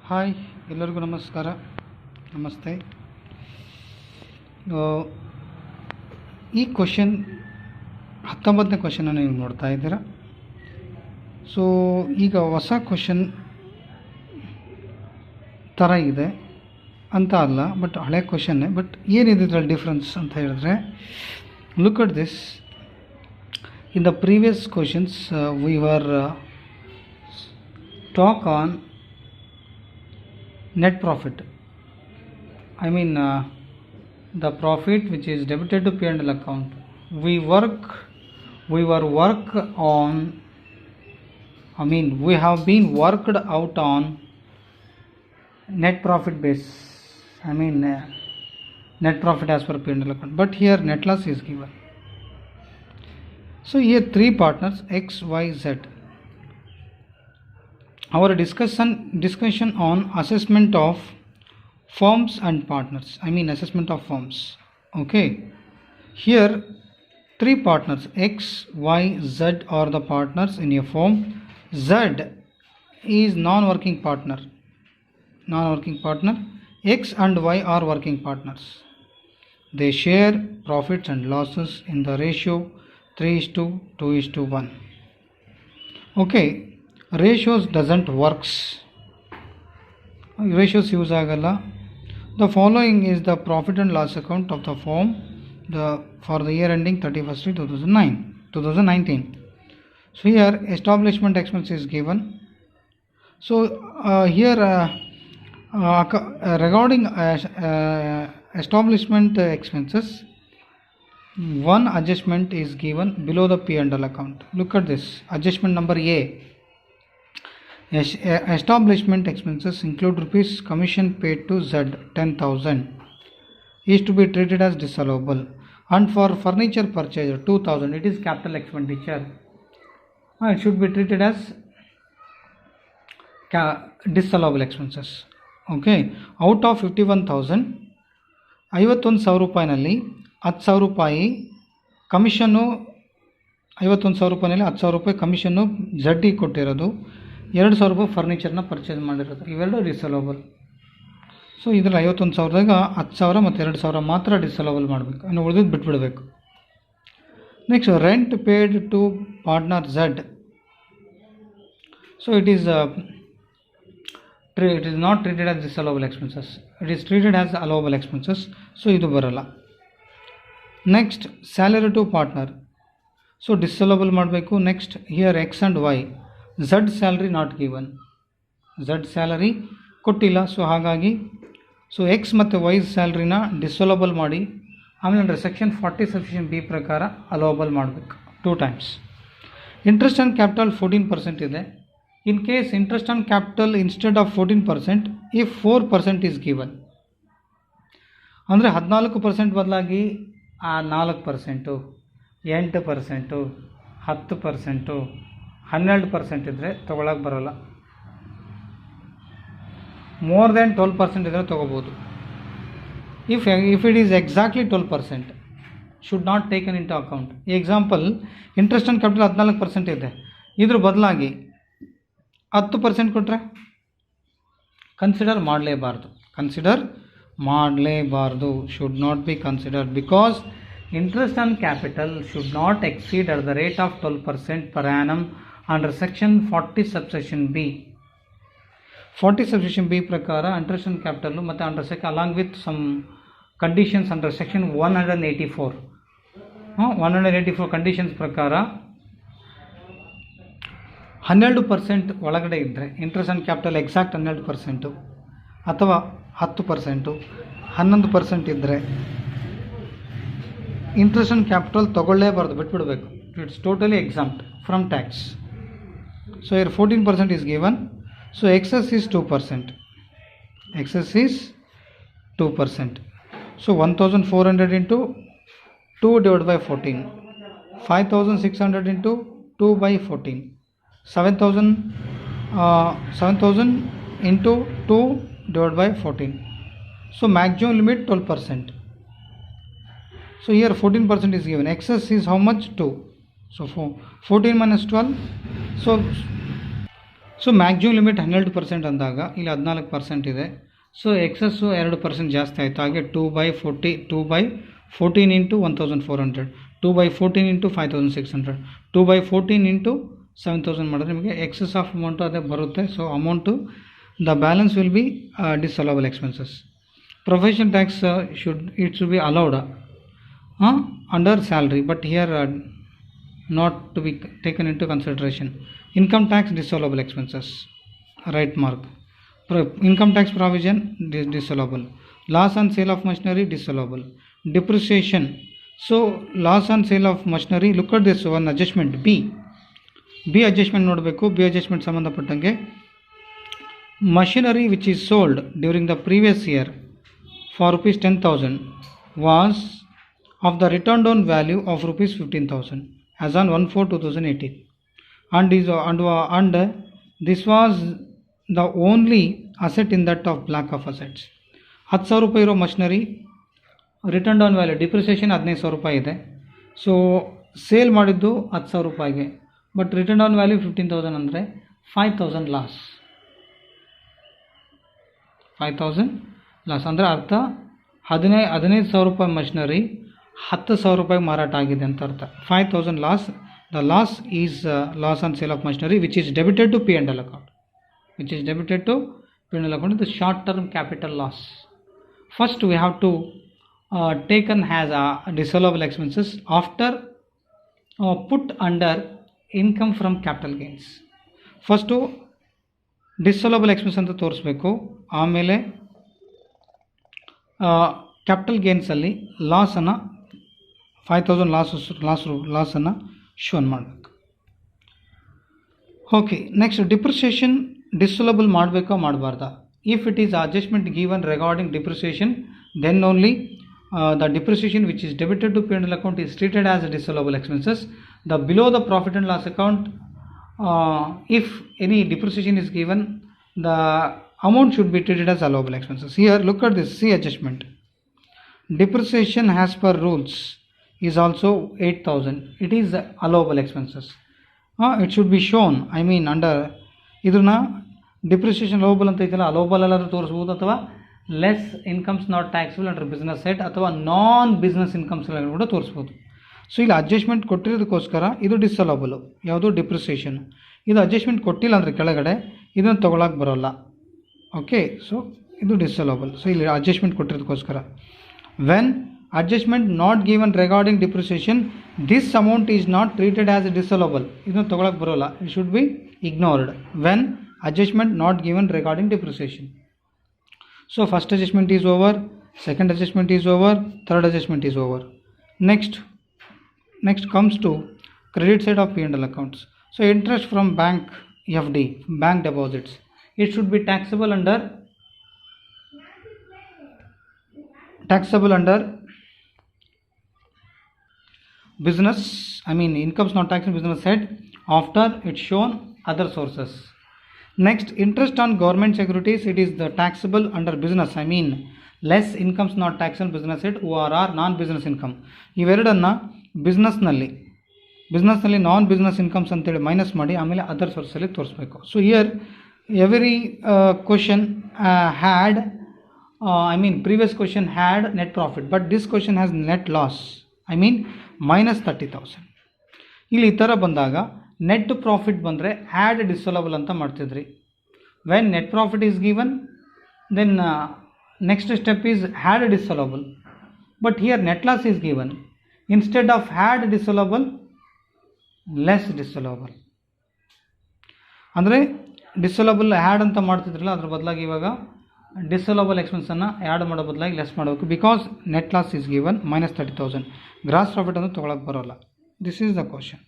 Hi ಎಲ್ಲರಿಗೂ ನಮಸ್ಕಾರ ನಮಸ್ತೆ. ಈ ಕ್ವಶನ್ 19ನೇ ಕ್ವಶನನ್ನು ನೀವು ನೋಡ್ತಾ ಇದ್ದೀರಾ. ಸೊ ಈಗ ಹೊಸ ಕ್ವಶನ್ ಥರ ಇದೆ ಅಂತ ಅಲ್ಲ, ಬಟ್ ಹಳೆ ಕ್ವಶನ್ನೇ. ಬಟ್ ಏನಿದೆ ಇದರಲ್ಲಿ ಡಿಫ್ರೆನ್ಸ್ ಅಂತ ಹೇಳಿದ್ರೆ, look at this. In the previous questions we were talk on net profit. I mean the profit which is debited to P&L account. We were work on, we have been worked out on net profit base. Net profit as per P&L account, but here net loss is given. So here three partners X, Y, Z. Our discussion on assessment of firms and partners. Assessment of firms. Okay. Here three partners X, Y, Z are the partners in a firm. Z is non-working partner. X and Y are working partners. They share profits and losses in the ratio 3:2:1. Okay. Ratios doesn't works. Ratios use ಆಗಲ್ಲ. The following is the profit and loss account of the firm for the year ending 31st 2019. So here establishment expense is given. So here regarding establishment expenses, one adjustment is given below the P&L account. Look at this. Adjustment number A. Establishment expenses include rupees commission paid to Z 10,000 is to be treated as disallowable, and for furniture purchase 2,000 it is capital expenditure. It should be treated as disallowable expenses. Okay. Out of 51,000, 51,000 ರೂಪಾಯಿನಲ್ಲಿ 10,000 ರೂಪಾಯಿ commission, 51,000 ರೂಪಾಯಿನಲ್ಲಿ 10,000 ರೂಪಾಯಿ commission ಝಡ್ಡಿ ಕೊಟ್ಟಿರೋದು, 2,000 ರೂಪಾಯಿ ಫರ್ನಿಚರ್ನ purchase ಮಾಡಿರೋದು, ಇವೆರಡು disallowable. So ಇದರಲ್ಲಿ 51,000ದಾಗ 10,000 ಮತ್ತು 2,000 ಮಾತ್ರ disallowable ಮಾಡಬೇಕು, ಇನ್ನು ಉಳಿದಿದ್ದು ಬಿಟ್ಬಿಡಬೇಕು. Next rent paid to partner Z. So it is not treated as disallowable expenses, it is treated as allowable expenses. So ಇದು ಬರೋಲ್ಲ. Next salary to partner. So disallowable ಮಾಡಬೇಕು. Next here X and Y. Z salary not given, Z salary ಕೊಟ್ಟಿಲ್ಲ. So ಹಾಗಾಗಿ X ಮತ್ತು Y ಸ್ಯಾಲ್ರಿನ disallowable ಮಾಡಿ ಆಮೇಲೆ ಅಂದರೆ ಸೆಕ್ಷನ್ 40 ಸಬ್ಸೆಕ್ಷನ್ ಬಿ ಪ್ರಕಾರ ಅಲೋಬಲ್ ಮಾಡಬೇಕು 2 times. ಇಂಟ್ರೆಸ್ಟ್ ಆನ್ ಕ್ಯಾಪಿಟಲ್ 14% ಇದೆ. In case interest on capital instead of 14%, if 4% is given, ಅಂದರೆ 14% ಬದಲಾಗಿ 4%, 8%, 10%, 12% ಇದ್ದರೆ ತೊಗೊಳಕ್ಕೆ ಬರೋಲ್ಲ. ಮೋರ್ ದೆನ್ 12% ಇದ್ದರೆ ತೊಗೋಬೋದು. If it is exactly 12%, should not taken into account. Example, interest on capital 14% ಇದೆ, ಇದ್ರ ಬದಲಾಗಿ 10% ಕೊಟ್ಟರೆ ಕನ್ಸಿಡರ್ ಮಾಡಲೇಬಾರ್ದು. Should not be considered because interest on capital should not exceed at the rate of 12% per annum under section 40 subsection B. 40 subsection B ಪ್ರಕಾರ interest on capital ಮತ್ತು under section along with some conditions under section 184 conditions ಪ್ರಕಾರ 12% ಒಳಗಡೆ ಇದ್ದರೆ interest on capital exact 12% ಅಥವಾ 10%, 11% ಇದ್ದರೆ interest on capital ತೊಗೊಳ್ಳೇಬಾರ್ದು, ಬಿಟ್ಬಿಡಬೇಕು. It's totally exempted from tax. So here 14% is given. So excess is 2%. So 1,400 into 2 divided by 14, 5,600 into 2 by 14, 7,000 into 2 divided by 14. So maximum limit 12%. So here 14% is given. Excess is how much? 2. So 14 minus 12. So so maximum limit 100% ಅಂದಾಗ ಇಲ್ಲಿ 14% ಇದೆ. So access 2% ಜಾಸ್ತಿ ಆಯಿತು. ಹಾಗೆ 2/14 into 1400, 2/14 into 5600, 2/14 into 7000 ಮಾಡಿದ್ರೆ ನಿಮಗೆ excess of amount ಅದೇ ಬರುತ್ತೆ. So amount the balance will be disallowable expenses. Profession tax should be allowed under salary, but here not to be taken into consideration. Income tax disallowable expenses, right mark. Income tax provision disallowable. Loss on sale of machinery disallowable. Depreciation, so loss on sale of machinery, look at this one adjustment B adjustment ನೋಡಬೇಕು. B adjustment ಸಂಬಂಧಪಟ್ಟಂಗೆ machinery which is sold during the previous year for rupees 10,000 was of the written down value of rupees 15,000 as on 1/4/2018, and this was the only asset in that of block of assets. 10,000 ರೂಪಾಯಿ ಇರೋ machinery return down value depreciation 15,000 ರೂಪಾಯಿ ಇದೆ. So sale ಮಾಡಿದ್ದು 10,000 ರೂಪಾಯಿಗೆ, but return down value 15,000 ಅಂದರೆ 5,000 loss. 5,000 loss ಅಂದರೆ ಅರ್ಥ 15,000 ರೂಪಾಯಿ ಮಷಿನರಿ 10,000 ರೂಪಾಯಿ ಮಾರಾಟ ಆಗಿದೆ ಅಂತ ಅರ್ಥ. 5,000 loss. The loss is loss on sale of machinery which is debited to P&L account. The short term capital loss. First we have to taken as a disallowable expenses after put under income from capital gains. First disallowable expense ಅಂತ ತೋರಿಸ್ಬೇಕು, ಆಮೇಲೆ capital ಗೇನ್ಸಲ್ಲಿ ಲಾಸನ್ನು 5,000 ಲಾಸನ್ನು shown ಮಾಡಬೇಕು. Okay, next depreciation disallowable ಮಾಡಬೇಕಾ ಮಾಡಬಾರ್ದಾ? If it is adjustment given regarding depreciation, then only the depreciation which is debited to P&L account is treated as disallowable expenses. The below the profit and loss account, if any depreciation is given, the amount should be treated as allowable expenses. Here look at this C adjustment. Depreciation as per rules is also 8,000. It is allowable expenses. It should be shown, I mean under ಇದನ್ನ depreciation allowable ಅಂತ ಇದೆಯಲ್ಲ, allowable ಎಲ್ಲರೂ ತೋರಿಸ್ಬೋದು, ಅಥವಾ less incomes not taxable under business set, ಅಥವಾ ನಾನ್ business incomes ಎಲ್ಲ ಕೂಡ ತೋರಿಸ್ಬೋದು. So ಇಲ್ಲಿ adjustment ಕೊಟ್ಟಿರೋದಕ್ಕೋಸ್ಕರ ಇದು ಡಿಸಲೋಬಲು, ಯಾವುದು ಡಿಪ್ರಿಸಿಯೇಷನ್. ಇದು ಅಡ್ಜಸ್ಟ್ಮೆಂಟ್ ಕೊಟ್ಟಿಲ್ಲ ಅಂದರೆ ಕೆಳಗಡೆ ಇದನ್ನು ತೊಗೊಳಕ್ಕೆ ಬರೋಲ್ಲ. ಓಕೆ, ಸೊ ಇದು ಡಿಸಲೋಬಲ್. ಸೊ ಇಲ್ಲಿ ಅಡ್ಜಸ್ಟ್ಮೆಂಟ್ ಕೊಟ್ಟಿರೋದಕ್ಕೋಸ್ಕರ when adjustment not given regarding depreciation this amount is not treated as disallowable. ಇದನ್ನು ತೊಗೊಳಕ್ಕೆ ಬರೋಲ್ಲ, it should be ignored when adjustment not given regarding depreciation. So first adjustment is over, second adjustment is over, third adjustment is over. Next comes to credit side of P&L accounts. So interest from bank FD, bank deposits, it should be taxable under business, I mean incomes not taxed in business head after it's shown other sources. Next, interest on government securities, it is the taxable under business, I mean less incomes not taxed on business head ORR non business income. ಇವೆರಡನ್ನು ಬಿಸ್ನೆಸ್ನಲ್ಲಿ ನಾನ್ business incomes ಅಂತೇಳಿ minus ಮಾಡಿ ಆಮೇಲೆ other ಸೋರ್ಸಲ್ಲಿ ತೋರಿಸ್ಬೇಕು. So here every question had I mean previous question had net profit, but this question has net loss, I mean minus 30,000. ಇಲ್ಲಿ ಈ ಥರ ಬಂದಾಗ net profit ಬಂದರೆ ಆ್ಯಡ್ ಡಿಸಲೋಬಲ್ ಅಂತ ಮಾಡ್ತಿದ್ರಿ. When net profit is given then next step is add disallowable, but here net loss is given. Instead of add disallowable less disallowable, ಅಂದರೆ disallowable add ಅಂತ ಮಾಡ್ತಿದ್ರಲ್ಲ ಅದ್ರ ಬದಲಾಗಿ ಇವಾಗ ಡಿಸಲೋಬಲ್ ಎಕ್ಸ್ಪೆನ್ಸನ್ನು ಆ್ಯಡ್ ಮಾಡೋ ಬದಲಾಗಿ ಲೆಸ್ ಮಾಡಬೇಕು. Because net loss is given minus 30,000. Gross profit ಅನ್ನು ತೊಗೊಳಕ್ಕೆ ಬರೋಲ್ಲ. This is the question.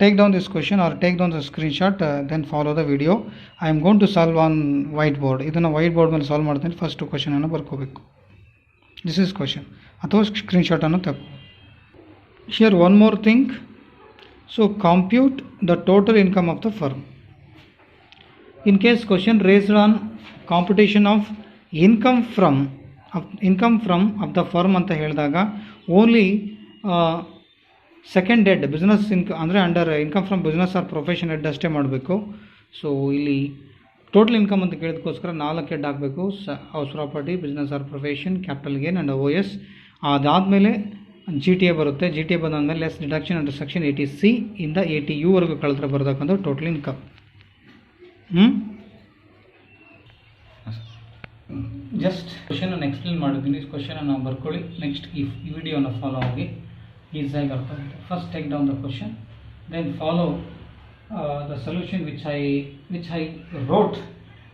Take down this question or take down the screenshot, then follow the video. I am going to solve on whiteboard. ಇದನ್ನು whiteboard ಮೇಲೆ solve ಮಾಡ್ತೀನಿ. First question ಅನ್ನು ಬರ್ಕೋಬೇಕು. This is question, ಅಥವಾ screenshot ಅನ್ನು ತಗೋ. Here one more thing. So compute the total income of the firm. In case question raised on computation of income from of the firm ಅಂತ ಹೇಳಿದಾಗ only second head business ಅಂದರೆ under income from business or profession head ಅಷ್ಟೇ ಮಾಡಬೇಕು. So ಇಲ್ಲಿ total income ಅಂತ ಕೇಳಿದಕ್ಕೋಸ್ಕರ 4 head ಹಾಕಬೇಕು. House property, business or profession, capital gain and OS. ಅದಾದಮೇಲೆ GTA ಬರುತ್ತೆ. GTA ಬಂದಾದಮೇಲೆ less deduction under section 80C ಇಂದ 80U ವರೆಗೂ ಕಳೆದ್ರೆ ಬರತಕ್ಕಂಥ ಟೋಟಲ್ ಇನ್ಕಮ್. ಜಸ್ಟ್ ಕ್ವಶನನ್ನು ಎಕ್ಸ್ಪ್ಲೇನ್ ಮಾಡಿದ್ದೀನಿ. ಕ್ವಶನನ್ನು ಬರ್ಕೊಳ್ಳಿ. ನೆಕ್ಸ್ಟ್ ಈ ವಿಡಿಯೋನ ಫಾಲೋ ಆಗಿ ಈಸಿಯಾಗಿ ಅರ್ಥ ಆಗುತ್ತೆ. First take down the question, then follow the solution which I wrote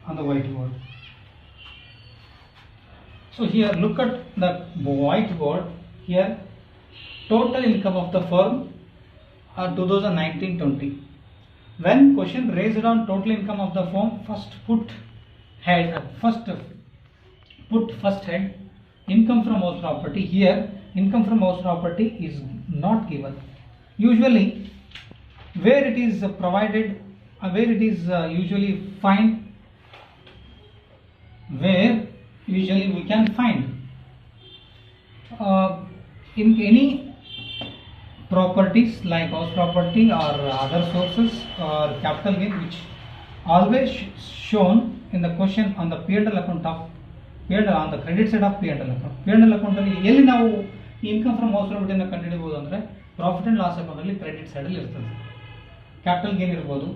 on the whiteboard. So here look at the whiteboard. Here total income of the firm 2019-20. When question raised on total income of the firm, first head income from house property. Here income from house property is not given. Usually where it is provided, where it is usually find, where usually we can find in any properties like house property or other sources or capital gain, which always shown in the question on the P&L account of P&L on the credit side of P&L account. P&L account ಅಲ್ಲಿ ಎಲ್ಲಿ ನಾವು income from house property ಅನ್ನು ಕಂಡುಹಿಡಿಯಬಹುದು ಅಂದರೆ profit and loss account ಅಲ್ಲಿ credit ಸೈಡಲ್ಲಿ ಇರ್ತದೆ. Capital gain ಇರ್ಬೋದು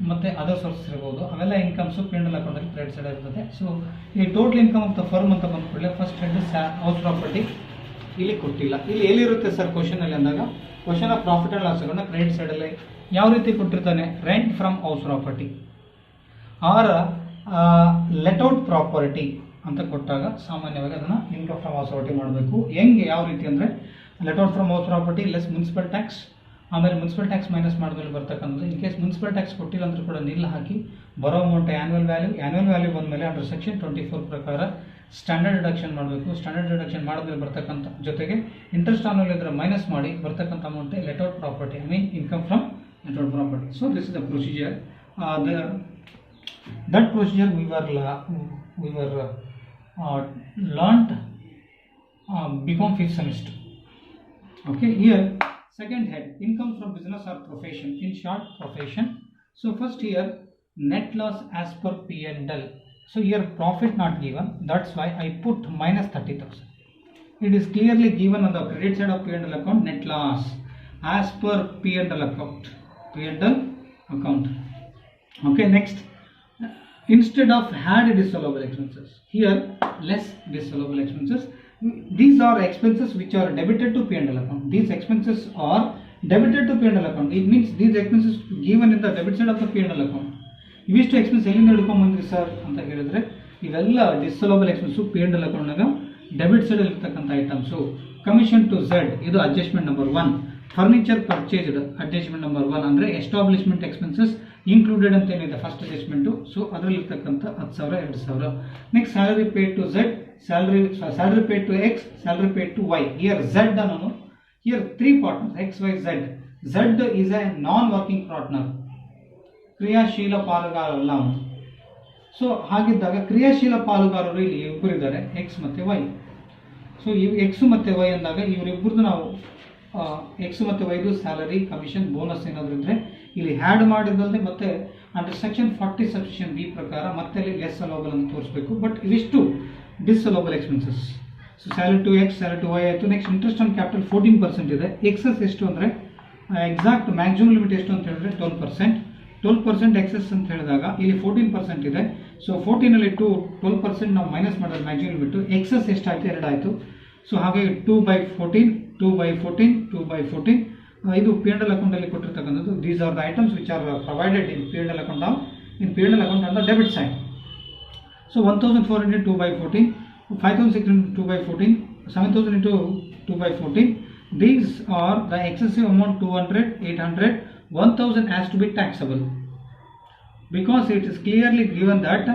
ಮತ್ತು ಅದರ್ ಸೋರ್ಸಸ್ ಇರ್ಬೋದು, ಅವೆಲ್ಲ ಇನ್ಕಮ್ಸು P&L ಅಕೌಂಟಲ್ಲಿ ಕ್ರೆಡಿಟ್ ಸೈಡ್ ಇರ್ತದೆ. ಸೊ ಈ total income of the firm ಅಂತ ಬಂದ್ಕೊಳ್ಳಿ. ಫಸ್ಟ್ ಹೆಡ್ ಹೌಸ್ ಪ್ರಾಪರ್ಟಿ ಇಲ್ಲಿ ಕೊಟ್ಟಿಲ್ಲ. ಇಲ್ಲಿ ಎಲ್ಲಿರುತ್ತೆ ಸರ್ ಕ್ವಶನಲ್ಲಿ ಅಂದಾಗ, question of profit and loss ಅಕೌಂಟ್ನ ಕ್ರೆಡಿಟ್ ಸೈಡಲ್ಲಿ ಯಾವ ರೀತಿ ಕೊಟ್ಟಿರ್ತಾನೆ, rent from house property or let out property ಅಂತ ಕೊಟ್ಟಾಗ ಸಾಮಾನ್ಯವಾಗಿ ಅದನ್ನು ಇನ್ಕಮ್ ಫ್ರಮ್ ಹೌಸ್ ಪ್ರಾಪರ್ಟಿ ಮಾಡಬೇಕು. ಹೆಂಗೆ, ಯಾವ ರೀತಿ ಅಂದರೆ let out from house property less municipal tax, ಆಮೇಲೆ ಮುನ್ಸಿಪಲ್ ಟ್ಯಾಕ್ಸ್ ಮೈನಸ್ ಮಾಡಿದ್ಮೇಲೆ ಬರ್ತಕ್ಕಂಥದ್ದು. ಇನ್ ಕೇಸ್ ಮುನ್ಸಿಪಲ್ ಟ್ಯಾಕ್ಸ್ ಕೊಟ್ಟಿಲ್ಲ ಅಂದರೂ ಕೂಡ ನಿಲ್ ಹಾಕಿ ಬರೋ ಅಮೌಂಟ್ ಆ್ಯನ್ಯುವಲ್ ವ್ಯಾಲ್ಯೂ ಬಂದಮೇಲೆ ಅಂಡರ್ ಸೆಕ್ಷನ್ 24 ಪ್ರಕಾರ ಸ್ಟ್ಯಾಂಡರ್ಡ್ ಡಿಡಕ್ಷನ್ ಮಾಡಬೇಕು. ಸ್ಟ್ಯಾಂಡರ್ಡ್ ಡಿಡಕ್ಷನ್ ಮಾಡಿದ್ಮೇಲೆ ಬರ್ತಕ್ಕಂಥ ಜೊತೆಗೆ ಇಂಟ್ರೆಸ್ಟ್ ಆನ್ವಲ್ ಇದ್ರೆ ಮೈನಸ್ ಮಾಡಿ ಬರ್ತಕ್ಕಂಥ amount let out property, I mean income from let out property. So this is the procedure. That procedure we were learnt BCom 5th semester. Okay, here second head income from business or profession, in short profession. So first here net loss as per P&L. So here profit not given, that's why I put minus 30,000. It is clearly given on the credit side of P&L account, net loss as per P&L account. Okay, next, instead of had disallowable expenses, here less disallowable expenses. These are expenses which are debited to P&L account. These expenses are debited to P&L account. It means these expenses given in the debit side of the P&L account. ಇವಿಷ್ಟು expense ಎಲ್ಲಿಂದ ಹಿಡ್ಕೊಂಡ್ಬಂದ್ರಿ sir ಅಂತ ಹೇಳಿದ್ರೆ, ಇವೆಲ್ಲ disallowable expense P&L ಅಕೌಂಟ್ನಾಗ debit side ಇರ್ತಕ್ಕಂಥ items. Commission to Z ಇದು adjustment number 1. Furniture purchased adjustment number 1 ಅಂದರೆ establishment expenses included ಅಂತ ಏನಿದೆ ಫಸ್ಟ್ ಅಡ್ಜಸ್ಟ್ಮೆಂಟು. ಸೊ ಅದರಲ್ಲಿ ಇರ್ತಕ್ಕಂಥ 10,000 2,000. Next salary paid to Z, salary paid to X, salary paid to Y. Here Z ಅನ್ನೋನು, here 3 partners X, Y, Z. Z is a non-working partner, ಕ್ರಿಯಾಶೀಲ ಪಾಲುಗಾರ ಅಲ್ಲ ಅವನು. So ಹಾಗಿದ್ದಾಗ ಕ್ರಿಯಾಶೀಲ ಪಾಲುಗಾರರು ಇಲ್ಲಿ ಇಬ್ಬರು ಇದ್ದಾರೆ, X ಮತ್ತು Y. ಸೊ ಇವು X ಮತ್ತು Y ಅಂದಾಗ ಇವರಿಬ್ಬರದ್ದು ನಾವು X ಮತ್ತು Yದು ಸ್ಯಾಲರಿ, ಕಮಿಷನ್, ಬೋನಸ್ ಏನಾದರೂ ಇದ್ದರೆ ಇಲ್ಲಿ ಹ್ಯಾಡ್ ಮಾಡಿದ್ದಲ್ಲದೆ ಮತ್ತೆ ಅಂಡರ್ ಸೆಕ್ಷನ್ 40 ಸಬ್ಸೆಕ್ಷನ್ B ಪ್ರಕಾರ ಮತ್ತೆ ಅಲ್ಲಿ ಲೆಸ್ ಅಲೋಬಲ್ ಅಂತ ತೋರಿಸಬೇಕು. ಬಟ್ ಇವಿಷ್ಟು disallowable expenses. So salary to X, salary to Y ಆಯಿತು. ನೆಕ್ಸ್ಟ್ ಇಂಟ್ರೆಸ್ಟ್ ಆನ್ ಕ್ಯಾಪಿಟಲ್ 14% ಇದೆ. ಎಕ್ಸಸ್ ಎಷ್ಟು ಅಂದರೆ ಎಕ್ಸಾಕ್ಟ್ ಮ್ಯಾಕ್ಸಿಮಮ್ ಲಿಮಿಟ್ ಎಷ್ಟು ಅಂತ ಹೇಳಿದ್ರೆ 12%. 12% ಎಕ್ಸಸ್ ಅಂತ ಹೇಳಿದಾಗ ಇಲ್ಲಿ 14% ಇದೆ. ಸೊ 14ಅಲ್ಲಿ 12% ನಾವು ಮೈನಸ್ ಮಾಡಿದ್ರೆ ಮ್ಯಾಕ್ಸಿಮಮ್ ಲಿಮಿಟು. ಎಕ್ಸಸ್ ಎಷ್ಟಾಯಿತು, 2 ಆಯಿತು. ಸೊ ಹಾಗಾಗಿ 2/14 ಇದು P&L ಅಕೌಂಟಲ್ಲಿ ಕೊಟ್ಟಿರ್ತಕ್ಕಂಥದ್ದು. These are the items which are provided in P&L account on the debit side. So 1,400 2/14, 5,600 2/14, 7,000 into 2/14. These are the excessive amount 200, 800, 1,000 has to be taxable because it is clearly given that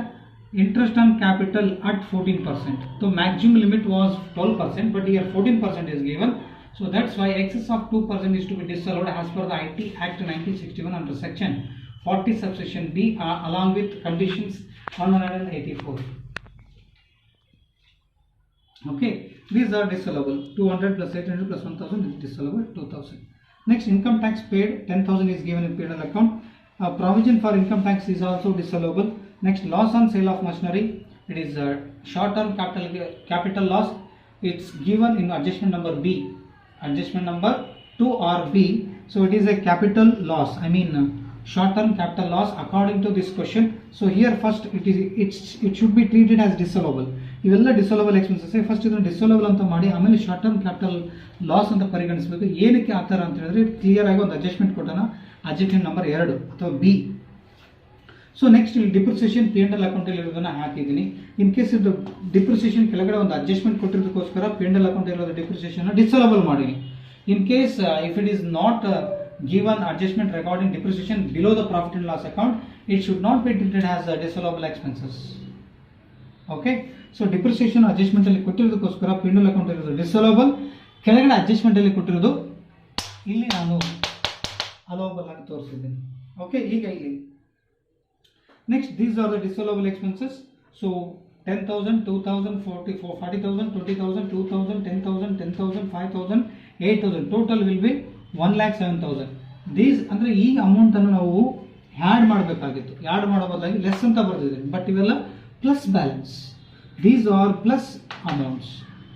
interest on capital at 14%. So maximum limit was 12%, but here 14% is given. So that's why excess of 2% is to be disallowed as per the IT Act 1961 under section 40 subsection D along with conditions 184. Okay, these are disallowable. 200 plus 800 plus 1,000 is disallowable 2,000. Next, income tax paid 10,000 is given in P&L account. Provision for income tax is also disallowable. Next, loss on sale of machinery. It is a short-term capital loss. It's given in adjustment number B. Adjustment number 2 or B. So it is a capital loss. I mean short-term capital loss according to this question. So here first it should be treated as disallowable. ಇವೆಲ್ಲ ಡಿಸೋಲಬಲ್ expenses. First ಇದನ್ನು ಡಿಸೋಲಬಲ್ ಅಂತ ಮಾಡಿ ಆಮೇಲೆ short term capital loss ಅಂತ ಪರಿಗಣಿಸಬೇಕು. ಏನಕ್ಕೆ ಆ ಥರ ಅಂತ ಹೇಳಿದ್ರೆ ಕ್ಲಿಯರ್ ಆಗಿ ಒಂದು ಅಡ್ಜಸ್ಟ್ಮೆಂಟ್ ಕೊಟ್ಟನ, ಅಡ್ಜಸ್ಟ್ಮೆಂಟ್ ನಂಬರ್ 2 ಅಥವಾ ಬಿ. ಸೊ ನೆಕ್ಸ್ಟ್ ಇಲ್ಲಿ ಡಿಪ್ರಿಸಿಯೇಷನ್ P&L ಅಕೌಂಟಲ್ಲಿ ಇರೋದನ್ನು ಹಾಕಿದ್ದೀನಿ. ಇನ್ ಕೇಸ್ ಇದು ಡಿಪ್ರಿಸಿಯೇಷನ್ ಕೆಳಗಡೆ ಒಂದು ಅಡ್ಜಸ್ಟ್ಮೆಂಟ್ ಕೊಟ್ಟಿರೋದಕ್ಕೋಸ್ಕರ P&L ಅಕೌಂಟ್ ಇರೋದು ಡಿಪ್ರಿಸಿಯೇಷನ್ ಡಿಸೋಲಬಲ್ ಮಾಡೀನಿ. In case if it is not given adjustment regarding depreciation below the profit and loss account, it should not be treated as disallowable expenses. Okay, so depreciation adjustment ಅಲ್ಲಿ ಕೊಟ್ಟಿರೋದಕ್ಕೋಸ್ಕರ P&L account ಇರೋದು ಡಿಸಲ್ಲೋಬಲ್, ಕೆಳಗಡೆ adjustment ಅಲ್ಲಿ ಕೊಟ್ಟಿರೋದು ಇಲ್ಲಿ ನಾನು allowable ಆಗಿ ತೋರಿಸಿದ್ದೀನಿ. Okay, ಈಗ ಇಲ್ಲಿ next these are the disallowable expenses. So 10,000, 2,000, 40,000, 20,000, 2,000, 10,000, 10,000, 5,000, 8,000. Total will be 1,07,000. These ಅಂದರೆ ಈ ಅಮೌಂಟನ್ನು ನಾವು ಆ್ಯಡ್ ಮಾಡಬೇಕಾಗಿತ್ತು. ಆ್ಯಡ್ ಮಾಡೋ ಬದಲಾಗಿ ಲೆಸ್ ಅಂತ ಬರ್ತಿದ್ದೀನಿ, ಬಟ್ ಇವೆಲ್ಲ plus balance. These are plus amounts.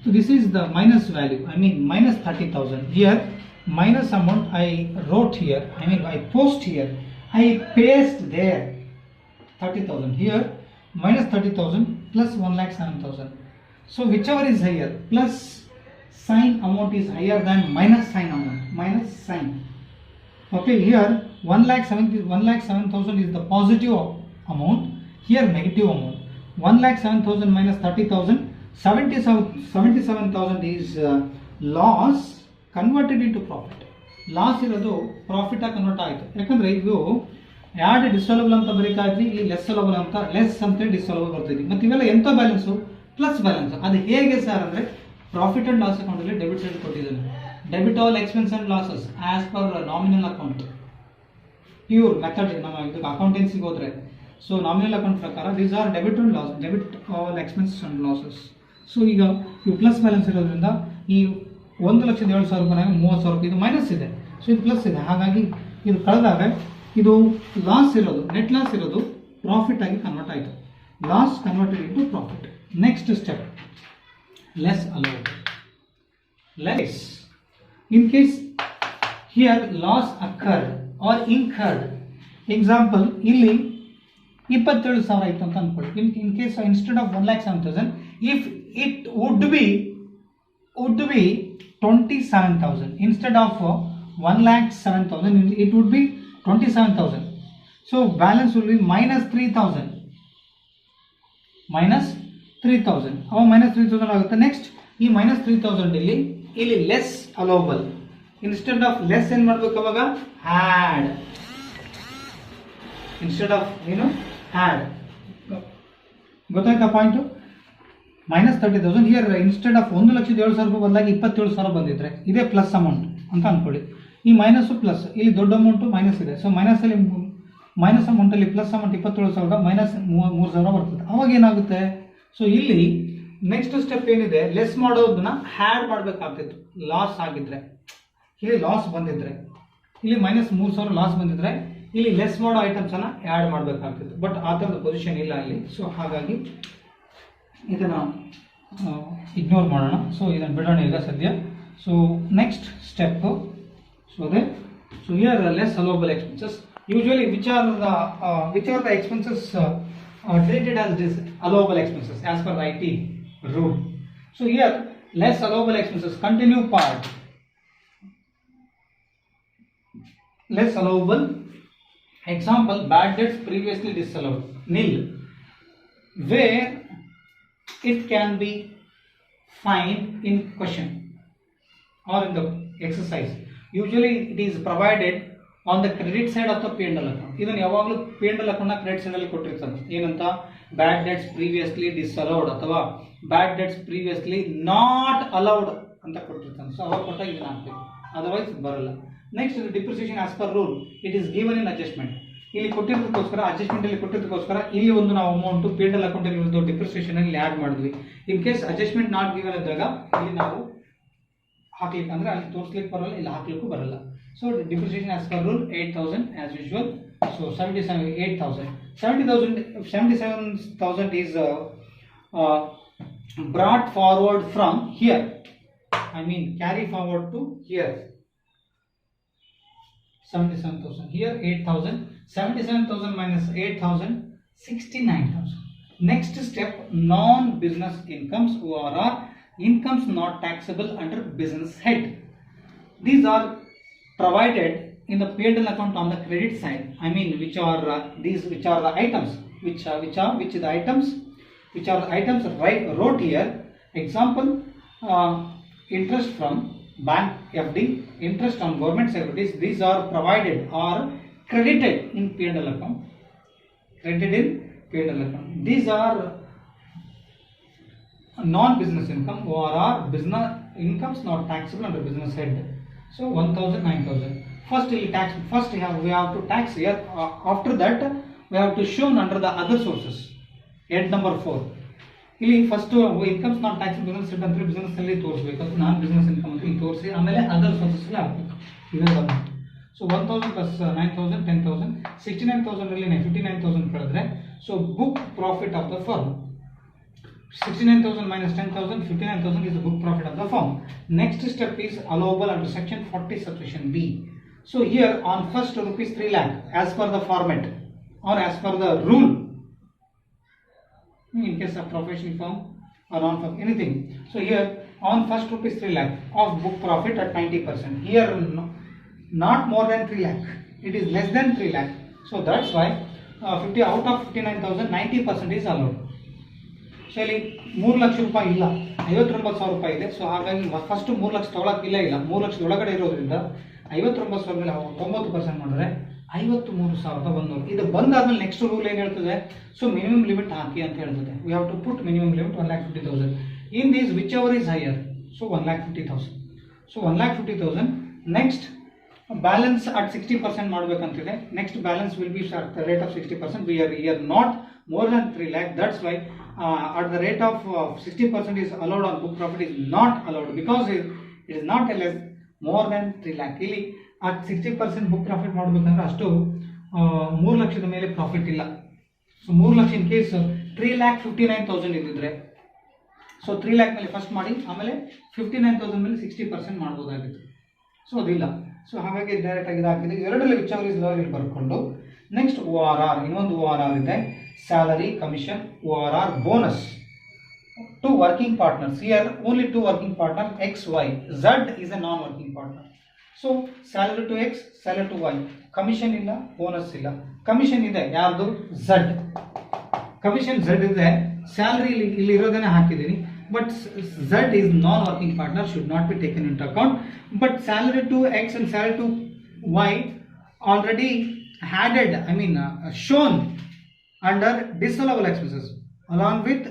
So this is the minus value. I mean minus 30,000. Here minus amount I wrote here. I mean I post here. I paste there 30,000. Here minus 30,000 plus 1,07,000. So whichever is higher, plus sign amount is higher than minus sign amount. Minus sign. Okay, here 1,07,000 is the positive amount. Here negative amount. 1,07,000 minus 30,000, 77,000 is loss converted into profit. Loss ಇರೋದು profit ಆಗಿ convert ಆಯಿತು. ಯಾಕಂದರೆ ಇದು add ಡಿಸೋಲಬಲ್ ಅಂತ ಬರೀತಾ ಇದ್ವಿ, ಇಲ್ಲಿ ಲೆಸ್ಸಲಬಲ್ ಅಂತ ಲೆಸ್ ಅಂತೇಳಿ ಡಿಸೋಲಬಲ್ ಬರ್ತಿದ್ವಿ. ಮತ್ತು ಇವೆಲ್ಲ ಎಂಥ ಬ್ಯಾಲೆನ್ಸು? Plus balance. ಅದು ಹೇಗೆ ಸರ್ ಅಂದರೆ ಪ್ರಾಫಿಟ್ ಆ್ಯಂಡ್ ಲಾಸ್ ಅಕೌಂಟಲ್ಲಿ ಡೆಬಿಟ್ ಸೈಡ್ ಕೊಟ್ಟಿದ್ದಾನೆ. Debit all expense and losses as per nominal account pure method. ನಮ್ಮ ಇದಕ್ಕೆ ಅಕೌಂಟೆನ್ಸಿಗೆ ಹೋದರೆ ಸೊ ನಾಮಿನಲ್ ಅಕೌಂಟ್ ಪ್ರಕಾರ these are debit and loss, debit all expenses and losses. So ಈಗ ಇವು plus balance ಇರೋದ್ರಿಂದ ಈ 1,07,000 ರೂಪಾಯಿನಾಗ 30,000 ರೂಪಾಯಿ ಇದು ಮೈನಸ್ ಇದೆ. ಸೊ ಇದು ಪ್ಲಸ್ ಇದೆ. ಹಾಗಾಗಿ ಇದು ಕಳೆದಾಗ ಇದು ಲಾಸ್ ಇರೋದು, ನೆಟ್ ಲಾಸ್ ಇರೋದು ಪ್ರಾಫಿಟ್ ಆಗಿ ಕನ್ವರ್ಟ್ ಆಯಿತು. Loss converted into profit. Next step less allowable. Less in case here loss occurred or incurred. Example ಇಲ್ಲಿ 27,000 ಆಯಿತು ಅಂತ ಅಂದ್ಕೊಳ್ಳಿ. In case instead of 1,07,000, if it would be 27,000 instead of 1,07,000, it would be 27,000. So balance will be minus 3,000. Minus 3,000. How minus 3,000 ಆಗುತ್ತೆ? Next ಈ minus 3,000 ಇಲ್ಲಿ less allowable. Instead of less ಏನು ಮಾಡಬೇಕು ಅವಾಗ? ಆ್ಯಡ್. ಇನ್ಸ್ಟೆಡ್ ಆಫ್ ಏನು? Add. ಗೊತ್ತಾಯ್ತಾ point? minus 30,000. Here instead of 1,07,000 ರೂಪಾಯಿ ಬದಲಾಗಿ 27,000 ಬಂದಿದ್ರೆ ಇದೇ ಪ್ಲಸ್ ಅಮೌಂಟ್ ಅಂತ ಅಂದ್ಕೊಳ್ಳಿ. ಈ ಮೈನಸ್ಸು ಪ್ಲಸ್, ಇಲ್ಲಿ ದೊಡ್ಡ ಅಮೌಂಟು ಮೈನಸ್ ಇದೆ. ಸೊ ಮೈನಸಲ್ಲಿ ಮೈನಸ್ ಅಮೌಂಟಲ್ಲಿ ಪ್ಲಸ್ ಅಮೌಂಟ್ 27,000 ಮೈನಸ್ 3,000 ಬರ್ತದೆ. ಅವಾಗ ಏನಾಗುತ್ತೆ? ಸೊ ಇಲ್ಲಿ ನೆಕ್ಸ್ಟ್ ಸ್ಟೆಪ್ ಏನಿದೆ, ಲೆಸ್ ಮಾಡೋದನ್ನ ಹ್ಯಾಡ್ ಮಾಡಬೇಕಾಗ್ತಿತ್ತು. ಲಾಸ್ ಆಗಿದ್ರೆ, ಇಲ್ಲಿ ಲಾಸ್ ಬಂದಿದ್ರೆ, ಇಲ್ಲಿ ಮೈನಸ್ 3,000 ಲಾಸ್ ಬಂದಿದ್ರೆ ಇಲ್ಲಿ ಲೆಸ್ ಮಾಡೋ ಐಟಮ್ಸನ್ನು ಆ್ಯಡ್ ಮಾಡಬೇಕಾಗ್ತಿತ್ತು. ಬಟ್ ಆ ಥರದ ಪೊಸಿಷನ್ ಇಲ್ಲ ಇಲ್ಲಿ. ಸೊ ಹಾಗಾಗಿ ಇದನ್ನು ಇಗ್ನೋರ್ ಮಾಡೋಣ. ಸೊ ಇದನ್ನು ಬಿಡೋಣ ಈಗ ಸದ್ಯ. So next step, so here less allowable expenses. Usually which are the expenses treated as allowable expenses as per the IT rule. So here less allowable expenses, continue part, less allowable. Example, bad debts previously disallowed, nil, where it can be find in question or in the exercise. Usually it is provided on the credit side of the P&L account. ಇದನ್ನು ಯಾವಾಗಲೂ P&L ಅಕೌಂಟ್ನ credit ಸೈಡಲ್ಲಿ ಕೊಟ್ಟಿರ್ತಾರೆ. ಏನಂತ? ಬ್ಯಾಡ್ debts previously ಡಿಸ್ಅಲೌಡ್ ಅಥವಾ ಬ್ಯಾಡ್ debts previously not allowed ಅಂತ ಕೊಟ್ಟಿರ್ತಾನೆ. So ಅವಾಗ ಕೊಟ್ಟಾಗ ಇದನ್ನು ಹಾಕ್ಬೇಕು, ಅದರ್ವೈಸ್ ಬರಲ್ಲ. Next depreciation as per rule it is given in adjustment. ಇಲ್ಲಿ ಕೊಟ್ಟಿರೋದಕ್ಕೋಸ್ಕರ ಅಡ್ಜಸ್ಟ್ಮೆಂಟಲ್ಲಿ ಕೊಟ್ಟಿದ್ದಕ್ಕೋಸ್ಕರ ಇಲ್ಲಿ ಒಂದು ನಾವು ಅಮೌಂಟು P&L ಅಕೌಂಟಲ್ಲಿ ಇರೋದು ಡಿಪ್ರಿಸಿಯೇಷನಲ್ಲಿ ಆ್ಯಡ್ ಮಾಡಿದ್ವಿ. In case adjustment not given ಇದ್ದಾಗ ಇಲ್ಲಿ ನಾವು ಹಾಕ್ಲಿಕ್ಕೆ ಅಂದರೆ ಅಲ್ಲಿ ತೋರಿಸ್ಲಿಕ್ಕೆ ಬರಲ್ಲ, ಇಲ್ಲಿ ಹಾಕ್ಲಿಕ್ಕೂ ಬರಲ್ಲ. So the depreciation as per rule 8,000 as usual. So 8,000. 77,000 is brought forward from here. I mean carry forward to here. 77,000. Here 8,000. 77,000 minus 8,000, 69,000. Next step, non-business incomes or incomes not taxable under business head. These are provided in the P&L account on the credit side. I mean, which are the items? Which are the items wrote here. Example: interest from bank FD, interest on government securities. These are provided or credited in P&L account. These are non-business income or business incomes not taxable under business head. So 1,000, 9,000. First we have to tax here. After that we have to show under the other sources. Head number 4. ಇಲ್ಲಿ first incomes not tax business head ಅಂತ business ಅಲ್ಲಿ ತೋರಿಸಬೇಕು. ಅದು ನಾನ್ business income ಅಂತ ಇಲ್ಲಿ ತೋರಿಸಿ ಆಮೇಲೆ other sources ಅಲ್ಲಿ ಹಾಕಬೇಕು. ಇದೇ ಬರುತ್ತೆ. ಸೊ 1,000 ಪ್ಲಸ್ 9,000 10,000 69,000 ಅಲ್ಲಿ 59,000 ಕಳೆದ್ರೆ so book profit of the firm. 69,000 minus 10,000, 59,000 is the book profit of the firm. Next step is allowable under section 40 subsection B. So here on first rupees 3 lakh as per the format or as per the rule in case of professional firm or non-firm anything. So here on first rupees 3 lakh of book profit at 90%. Here not more than 3 lakh. It is less than 3 lakh. So that's why 50 out of 59,000 90% is allowed. So ಇಲ್ಲಿ 3 ಲಕ್ಷ ರೂಪಾಯಿ ಇಲ್ಲ, 59,000 ರೂಪಾಯಿ ಇದೆ. So ಹಾಗಾಗಿ first 3 lakh ತೊಗೊಳಕ್ಕಿಲ್ಲ. 3 ಲಕ್ಷದ ಒಳಗಡೆ ಇರೋದ್ರಿಂದ 59,000 ಮೇಲೆ 90% ಮಾಡಿದ್ರೆ 53,100. ಇದು ಬಂದಾದ್ಮೇಲೆ ನೆಕ್ಸ್ಟ್ ರೂಲ್ ಏನು ಹೇಳ್ತದೆ? ಸೊ ಮಿನಿಮಮ್ ಲಿಮಿಟ್ ಹಾಕಿ ಅಂತ ಹೇಳ್ತದೆ. We have to put minimum limit 1,50,000. In these whichever is higher. So 1,50,000. So 1,50,000. Next balance at 60% ಮಾಡಬೇಕಂತಿದೆ. Next balance will be at the rate of 60%. We are not more than 3 lakh. That's why at the rate of 60% is allowed on book profit is not allowed because it is not less more than 3 lakh. ಇಲ್ಲಿ at 60% book profit ಮಾಡಬೇಕಂದ್ರೆ ಅಷ್ಟು 3 ಲಕ್ಷದ ಮೇಲೆ profit ಇಲ್ಲ. So 3 lakh in case 3,59,000 ಇದ್ದಿದ್ರೆ so 3 lakh ಮೇಲೆ first ಮಾಡಿ ಆಮೇಲೆ 59,000 ಮೇಲೆ 60% ಮಾಡ್ಬೋದಾಗಿತ್ತು. ಸೊ ಅದಿಲ್ಲ. ಸೊ ಹಾಗಾಗಿ ಡೈರೆಕ್ಟ್ ಆಗಿ ಹಾಕಿದೆ. ಎರಡರಲ್ಲಿ ವಿಚ್ ಎವರ್ ಇಸ್ ಲೋವರ್ ಇಲ್ಲಿ ಬರ್ಕೊಂಡು ನೆಕ್ಸ್ಟ್ ORR. ಇನ್ನೊಂದು ORR ಇದೆ, salary, commission, ORR, bonus to working partners. Here only 2 working partners, X, Y. Z is a non-working partner. So salary to X, salary to Y. Commission ಇಲ್ಲ, bonus ಇಲ್ಲ. Commission ಇದೆ ಯಾರ್ದು? Z. Commission Z ಇದೆ. Salary ಇಲ್ಲಿ ಇರೋದನ್ನೇ ಹಾಕಿದ್ದೀನಿ. But Z is non-working partner, should not be taken into account. But salary to X and salary to Y already added, shown under disallowable expenses. Along with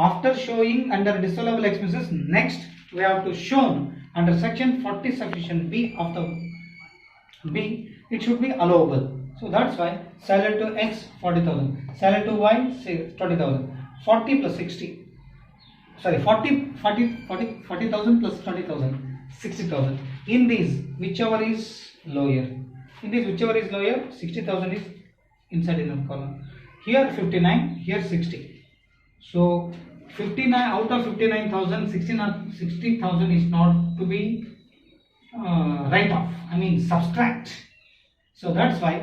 after showing under disallowable expenses, next we have to show under section 40 subsection B of the B, it should be allowable. So that's why salary to X 40,000, salary to Y 20,000, 40 plus 60. Sorry, 40,000 plus 20,000, 60,000. In these, whichever is lower. 60,000 is inside in the column. Here 59, here 60. So 59 out of 59,000, 60,000 is not to be write off. Subtract. So that's why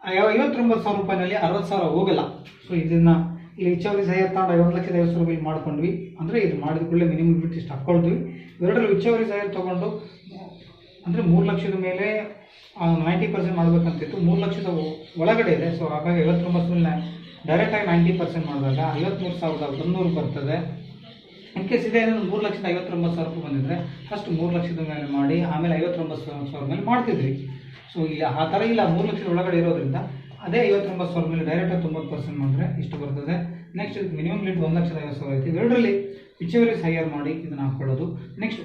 59,000 ರೂಪಾಯಿನಲ್ಲಿ 60,000 ಹೋಗಲ್ಲ. So ಇದನ್ನ ಇಲ್ಲಿ which is higher ತಗೊಂಡು 1,50,000 ರೂಪಾಯಿ ಮಾಡ್ಕೊಂಡ್ವಿ ಅಂದರೆ ಇದು ಮಾಡಿದ ಕೂಡಲೇ ಮಿನಿಮಮ್ ಲಿಮಿಟ್ ಇಷ್ಟು ಹಾಕ್ಕೊಳ್ತೀವಿ. ಎರಡರಲ್ಲಿ ವಿಚ್ ಇಸ್ ಹೈಯರ್ ತೊಗೊಂಡು ಅಂದರೆ 3 ಲಕ್ಷದ ಮೇಲೆ 90% ಮಾಡಬೇಕಂತಿತ್ತು. 3 ಲಕ್ಷದ ಒಳಗಡೆ ಇದೆ. ಸೊ ಹಾಗಾಗಿ 59,000 ಡೈರೆಕ್ಟಾಗಿ 90% ಮಾಡಿದಾಗ 53,100 ಬರ್ತದೆ. ಇನ್ ಕೇಸ್ ಇದೆ 3,59,000 ರೂಪಾಯಿ ಬಂದಿದ್ರೆ ಫಸ್ಟ್ 3 ಲಕ್ಷದ ಮೇಲೆ ಮಾಡಿ ಆಮೇಲೆ 59,000 ಮೇಲೆ ಮಾಡ್ತಿದ್ವಿ. ಸೊ ಇಲ್ಲಿ ಆ ಥರ ಇಲ್ಲ. 3 ಲಕ್ಷದ ಒಳಗಡೆ ಇರೋದ್ರಿಂದ ಅದೇ 59,000 ಮೇಲೆ ಡೈರೆಕ್ಟಾಗಿ 90% ಮಾಡಿದ್ರೆ ಇಷ್ಟು ಬರ್ತದೆ. ನೆಕ್ಸ್ಟ್ ಮಿನಿಮಮ್ ಲಿಮಿಟ್ 1,50,000 ಐತಿ. ಎರಡರಲ್ಲಿ ವಿಚ್ ಎವರ್ ಇಸ್ ಹೈಯರ್ ಮಾಡಿ ಇದನ್ನು ಹಾಕೊಳ್ಳೋದು. ನೆಕ್ಸ್ಟ್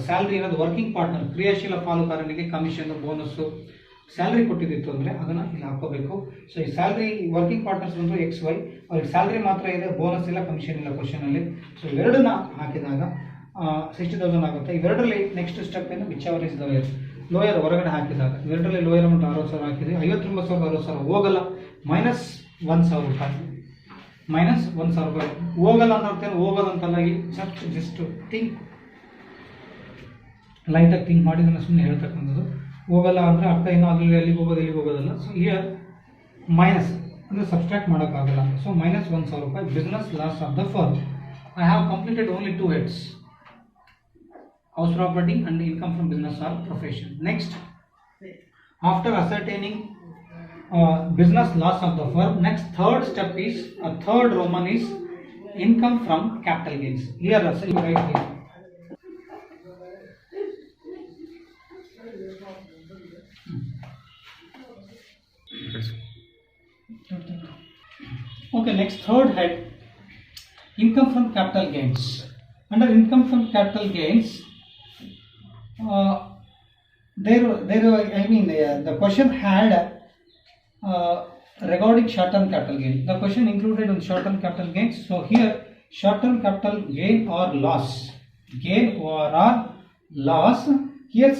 ಸ್ಯಾಲ್ರಿ ಏನಾದ್ರು ವರ್ಕಿಂಗ್ ಪಾರ್ಟ್ನರ್ ಕ್ರಿಯಾಶೀಲ ಪಾಲುದಾರನಿಗೆ ಕಮಿಷನ್, ಬೋನಸ್ಸು, ಸ್ಯಾಲ್ರಿ ಕೊಟ್ಟಿದ್ದಿತ್ತು ಅಂದರೆ ಅದನ್ನು ಇಲ್ಲಿ ಹಾಕೋಬೇಕು. ಸೊ ಈ ಸ್ಯಾಲ್ರಿ ವರ್ಕಿಂಗ್ ಪಾರ್ಟ್ನರ್ಸ್ ಬಂದು X, Y. ಅವ್ರಿಗೆ ಸ್ಯಾಲ್ರಿ ಮಾತ್ರ ಇದೆ, ಬೋನಸ್ ಇಲ್ಲ, ಕಮಿಷನ್ ಇಲ್ಲ ಕ್ವಶನಲ್ಲಿ. ಸೊ ಇವೆರಡನ್ನ ಹಾಕಿದಾಗ 60,000 ಆಗುತ್ತೆ. ಇವೆರಡರಲ್ಲಿ ನೆಕ್ಸ್ಟ್ ಸ್ಟೆಪ್ ಏನು? Which ever is lower. Lower ಹೊರಗಡೆ ಹಾಕಿದಾಗ ಎರಡರಲ್ಲಿ ಲೋಯರ್ ಅಮೌಂಟ್ 60,000 ಹಾಕಿದ್ವಿ, 59,000 60,000 ಹೋಗಲ್ಲ, -1,000 ರೂಪಾಯಿ, -1,000 ರೂಪಾಯಿ ಹೋಗಲ್ಲ ಅಂತ ಹೋಗೋದಂತಲ್ಲ, ಜಸ್ಟ್ ಥಿಂಕ್ ಲೈಟಾಗಿ ಥಿಂಕ್ ಮಾಡಿ ನಾನು ಸುಮ್ಮನೆ ಹೇಳ್ತಕ್ಕಂಥದ್ದು. ಹೋಗಲ್ಲ ಅಂದರೆ ಅರ್ಥ ಏನು, ಅದರಲ್ಲಿ ಎಲ್ಲಿಗೆ ಹೋಗೋದಲ್ಲ. ಸೊ ಹಿಯರ್ ಮೈನಸ್ ಅಂದರೆ ಸಬ್ಸ್ಟ್ರಾಕ್ಟ್ ಮಾಡೋಕ್ಕಾಗಲ್ಲ. ಸೊ -1,000 ರೂಪಾಯಿ business loss of the firm. I have completed only 2 heads, house property and income from business or profession. Next, after ascertaining business loss of the firm, next third step is third Roman is income from capital gains. Here also you write here. Okay, next third head, income from capital gains. Under income from capital gains, the question had regarding short-term capital gain. The question included on short-term capital gains. So here, short-term capital gain or loss. Here,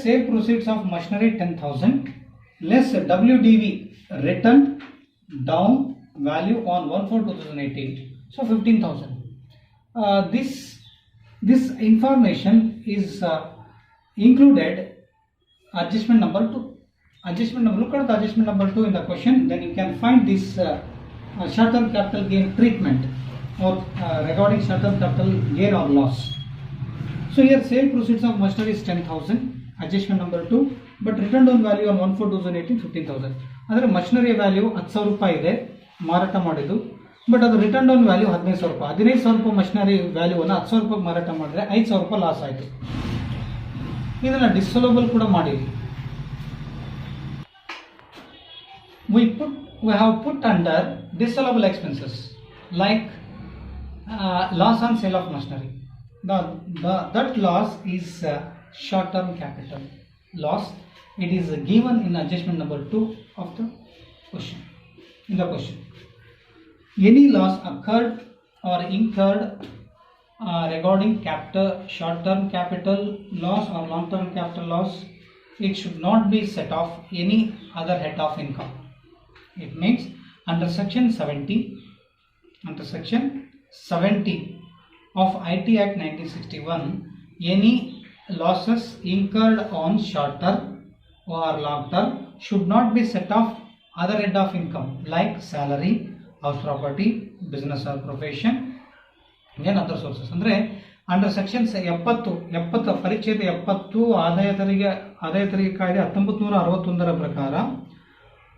sale proceeds of machinery 10,000 less WDV written down value on 1/4/2018. So 15,000. This information is included adjustment number 2. Look at the adjustment number 2 in the question, then you can find this short-term capital gain treatment or regarding short-term capital gain or loss. So here sale proceeds of machinery is 10,000, adjustment number 2, but written down value on 1/4/2018 15,000. ಅಂದರೆ machinery value 10,000 ರೂಪಾಯಿ ಇದೆ ಮಾರಾಟ ಮಾಡಿದ್ದು, but ಅದು return down value 15,000 ರೂಪಾಯಿ. 15,000 ರೂಪಾಯಿ machinery ವ್ಯಾಲ್ಯೂವನ್ನು 10,000 ರೂಪಾಯಿ ಮಾರಾಟ ಮಾಡಿದ್ರೆ 5,000 ರೂಪಾಯಿ ಲಾಸ್ ಆಯಿತು. ಇದನ್ನು ಡಿಸಲಬಲ್ ಕೂಡ ಮಾಡಿದ್ವಿ. We have put under disallowable expenses like loss on sale of machinery. That loss is short-term capital loss. It is given in adjustment number 2 of the question. In the question, any loss occurred or incurred regarding short-term capital loss or long-term capital loss, it should not be set off any other head of income. It means under section 70 of IT Act 1961, any losses incurred on short-term or long-term should not be set off other head of income like salary, house property, business or profession and other sources. ಅಂದರೆ under section 70 ಪರಿಚ್ಛೇದ 70 ಆದಾಯ ತೆರಿಗೆ ಕಾಯ್ದೆ 1961 ಪ್ರಕಾರ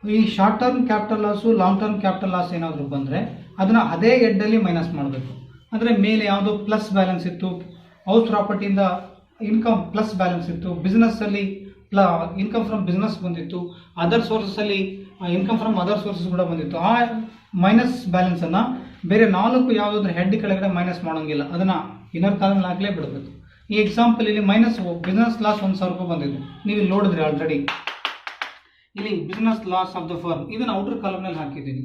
ಈ short term capital loss long term capital loss ಏನಾದರೂ ಬಂದರೆ ಅದನ್ನು ಅದೇ ಹೆಡ್ಡಲ್ಲಿ ಮೈನಸ್ ಮಾಡಬೇಕು. ಅಂದರೆ ಮೇಲೆ ಯಾವುದೋ ಪ್ಲಸ್ ಬ್ಯಾಲೆನ್ಸ್ ಇತ್ತು, ಹೌಸ್ ಪ್ರಾಪರ್ಟಿಯಿಂದ ಇನ್ಕಮ್ ಪ್ಲಸ್ ಬ್ಯಾಲೆನ್ಸ್ ಇತ್ತು, ಬಿಸ್ನೆಸ್ಸಲ್ಲಿ ಇನ್ಕಮ್ ಫ್ರಮ್ ಬಿಸ್ನೆಸ್ ಬಂದಿತ್ತು, ಅದರ್ ಸೋರ್ಸಲ್ಲಿ ಇನ್ಕಮ್ ಫ್ರಮ್ ಅದರ್ ಸೋರ್ಸಸ್ ಕೂಡ ಬಂದಿತ್ತು. ಆ ಮೈನಸ್ ಬ್ಯಾಲೆನ್ಸನ್ನು ಬೇರೆ 4 ಯಾವುದಾದ್ರೂ ಹೆಡ್ ಕೆಳಗಡೆ ಮೈನಸ್ ಮಾಡೋಂಗಿಲ್ಲ, ಅದನ್ನು ಇನ್ನರ್ ಕಾಲಮ್ನಲ್ಲಿ ಹಾಕಲೇ ಬಿಡಬೇಕು. ಈ ಎಕ್ಸಾಂಪಲ್ ಇಲ್ಲಿ ಮೈನಸ್ ಬಿಸ್ನೆಸ್ ಲಾಸ್ 1,000 ರೂಪಾಯಿ ಬಂದಿದೆ, ನೀವು ಇಲ್ಲಿ ನೋಡಿದ್ರಿ ಆಲ್ರೆಡಿ. ಇಲ್ಲಿ business loss of the firm ಇದನ್ನು ಔಟರ್ ಕಾಲಮ್ನಲ್ಲಿ ಹಾಕಿದ್ದೀನಿ,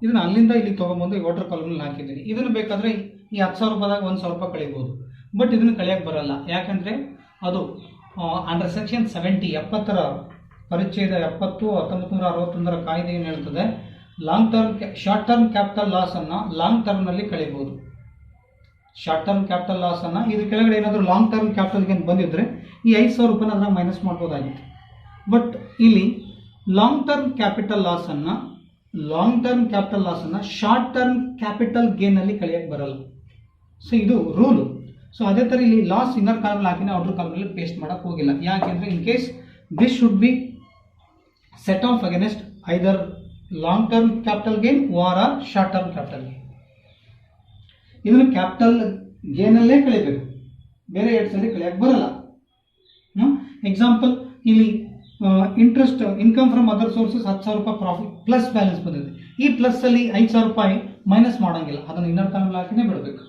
ಇದನ್ನು ಅಲ್ಲಿಂದ ಇಲ್ಲಿ ತೊಗೊಂಬಂದು ಈ ಔಟರ್ ಕಾಲಮ್ನಲ್ಲಿ ಹಾಕಿದ್ದೀನಿ. ಇದನ್ನು ಬೇಕಾದರೆ ಈ 10,000 ರೂಪಾಯಿದಾಗ 1,000 ರೂಪಾಯಿ ಕಳಿಬೋದು, ಬಟ್ ಇದನ್ನು ಕಳಿಯೋಕ್ಕೆ ಬರಲ್ಲ. ಯಾಕಂದರೆ ಅದು ಅಂಡರ್ ಸೆಕ್ಷನ್ 70 ಪರಿಚ್ಛೇದ 70 1961 ಕಾಯ್ದೆ ಏನು ಹೇಳ್ತದೆ, ಶಾರ್ಟ್ ಟರ್ಮ್ ಕ್ಯಾಪಿಟಲ್ ಲಾಸನ್ನು ಲಾಂಗ್ ಟರ್ಮ್ನಲ್ಲಿ ಕಳಿಬೋದು. ಶಾರ್ಟ್ ಟರ್ಮ್ ಕ್ಯಾಪಿಟಲ್ ಲಾಸನ್ನು ಇದ್ರ ಕೆಳಗಡೆ ಏನಾದರೂ ಲಾಂಗ್ ಟರ್ಮ್ ಕ್ಯಾಪಿಟಲ್ಗೆ ಬಂದಿದ್ದರೆ ಈ 5,000 ರೂಪಾಯಿನ ಅದರ ಮೈನಸ್ ಮಾಡ್ಬೋದಾಗಿತ್ತು. ಬಟ್ ಇಲ್ಲಿ ಲಾಂಗ್ ಟರ್ಮ್ ಕ್ಯಾಪಿಟಲ್ ಲಾಸನ್ನು ಶಾರ್ಟ್ ಟರ್ಮ್ ಕ್ಯಾಪಿಟಲ್ ಗೇನಲ್ಲಿ ಕಳಿಯೋಕ್ಕೆ ಬರಲ್ಲ. ಸೊ ಇದು ರೂಲು. ಸೊ ಅದೇ ಥರ ಇಲ್ಲಿ ಲಾಸ್ ಇನ್ನರ್ ಕಾಲಮ್ನಲ್ಲಿ ಹಾಕಿನ ಔಟರ್ ಕಾಲಮ್ನಲ್ಲಿ ಪೇಸ್ಟ್ ಮಾಡೋಕ್ಕೆ ಹೋಗಿಲ್ಲ. ಯಾಕೆಂದರೆ in case this should be set off against either long term capital gain or short term capital gain. ಇದನ್ನು ಕ್ಯಾಪಿಟಲ್ ಗೇನಲ್ಲೇ ಕಳಿಬೇಕು, ಬೇರೆ ಹೆಡ್ಸಲ್ಲಿ ಕಳಿಯೋಕ್ಕೆ ಬರಲ್ಲ. ಎಕ್ಸಾಂಪಲ್ ಇಲ್ಲಿ interest income from other sources 10,000 ರೂಪಾಯಿ ಪ್ರಾಫಿಟ್ ಪ್ಲಸ್ ಬ್ಯಾಲೆನ್ಸ್ ಬಂದಿದೆ. ಈ ಪ್ಲಸ್ಸಲ್ಲಿ 5,000 ರೂಪಾಯಿ ಮೈನಸ್ ಮಾಡೋಂಗಿಲ್ಲ, ಅದನ್ನು ಇನ್ನರ್ ಕಾಲಮ್ನಲ್ಲಿ ಹಾಕಿನೇ ಬಿಡಬೇಕು.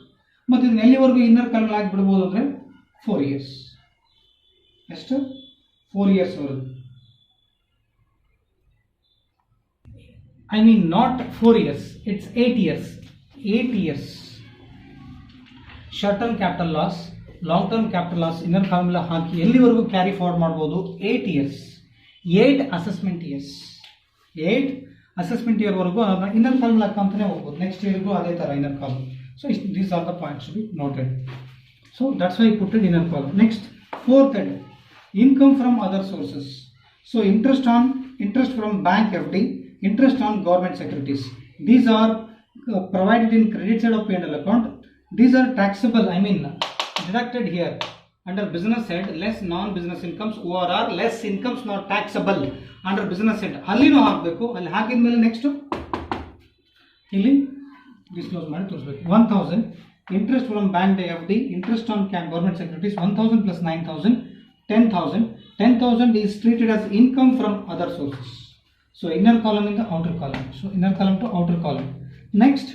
ಮತ್ತು ಇದನ್ನ ಎಲ್ಲಿವರೆಗೂ ಇನ್ನರ್ ಕಾಲಮ್ನಲ್ಲಿ ಹಾಕಿ ಬಿಡ್ಬೋದು ಅಂದರೆ 4 years. ಎಷ್ಟು? 4 yearsವರೆಗೂ. I mean not 4 years, it's 8 years. 8 years. Short term capital loss, long term capital loss inner column ಎಲ್ಲ ಹಾಕಿ ಎಲ್ಲಿವರೆಗೂ ಕ್ಯಾರಿ ಫಾರ್ವರ್ಡ್ ಮಾಡ್ಬೋದು 8 ಇಯರ್ಸ್ 8 ಅಸೆಸ್ಮೆಂಟ್ ಇಯರ್ಸ್ 8 ಅಸೆಸ್ಮೆಂಟ್ ಇಯರ್ವರೆಗೂ ಇನ್ನರ್ ಕಾಲಮ್ ಲೆಕ್ಕ ಅಂತಲೇ ಹೋಗ್ಬೋದು. ನೆಕ್ಸ್ಟ್ ಇಯರ್ಗೂ ಅದೇ ಥರ inner column. So these are the points to be noted. So that's why put it inner column. Next fourth head income from other sources. So interest from bank FD, interest on government securities. These are provided in credit side of P&L account. These are taxable, I mean deducted here under business head, less non-business incomes, ORR, less incomes not taxable under business head. ಅಲ್ಲಿನೂ ಹಾಕಬೇಕು. ಅಲ್ಲಿ ಹಾಕಿದ್ಮೇಲೆ next ಇಲ್ಲಿ disclose ಮಾಡಿ ತೋರಿಸಬೇಕು. 1000 interest from bank FD, interest on government securities 1000 plus 9000 10,000. 10,000 is treated as income from other sources. So inner column in the outer column. So inner column to outer column. Next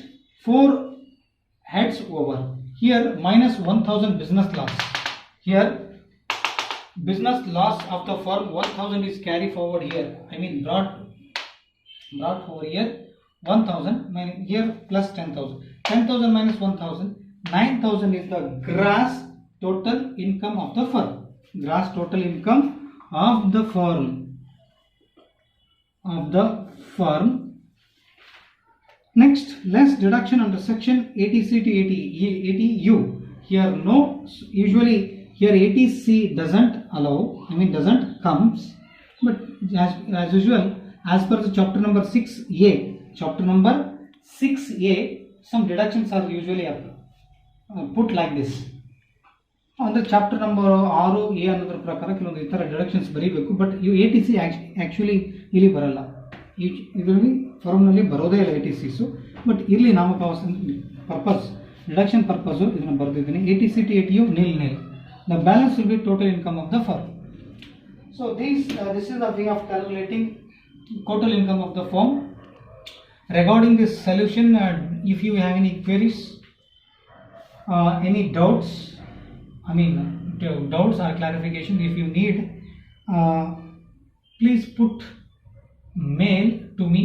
4 heads over. Here minus 1000 business loss. Here business loss of the firm 1000 is carried forward here. I mean brought over here 1000 here plus 10,000. 10,000 minus 1000. 9,000 is the gross total income of the firm. Gross total income of the firm. Next, less deduction under section 80C to 80U. Here no, usually here 80C doesn't allow, I mean doesn't comes, but as usual, as per the chapter number 6A, some deductions are usually put like this. ಅಂದರೆ chapter number 6A ಅನ್ನೋದ್ರ ಪ್ರಕಾರ ಕೆಲವೊಂದು ಈ ಥರ deductions ಬರೀಬೇಕು. But ಇವು ATC actually ಇಲ್ಲಿ ಬರಲ್ಲ. ಇದರಲ್ಲಿ ಫಾರ್ಮ್ನಲ್ಲಿ ಬರೋದೇ ಇಲ್ಲ ATCಸು. ಬಟ್ ಇಲ್ಲಿ ನಾಮಕಾವಾಸ ಪರ್ಪಸ್ ಡಿಡಕ್ಷನ್ ಪರ್ಪಸ್ಸು ಇದನ್ನು ಬರೆದಿದ್ದೀನಿ. ATC to 80U nil. The balance will be total income of the firm. So this is the way of calculating total income of the firm. Regarding this solution, if you have any queries, any doubts, doubts or clarification, if you need, please put mail to me.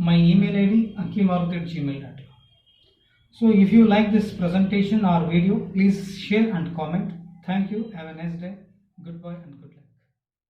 My email ID akimaruthi@gmail.com. So if you like this presentation or video, please share and comment. Thank you. Have a nice day. Goodbye and good luck.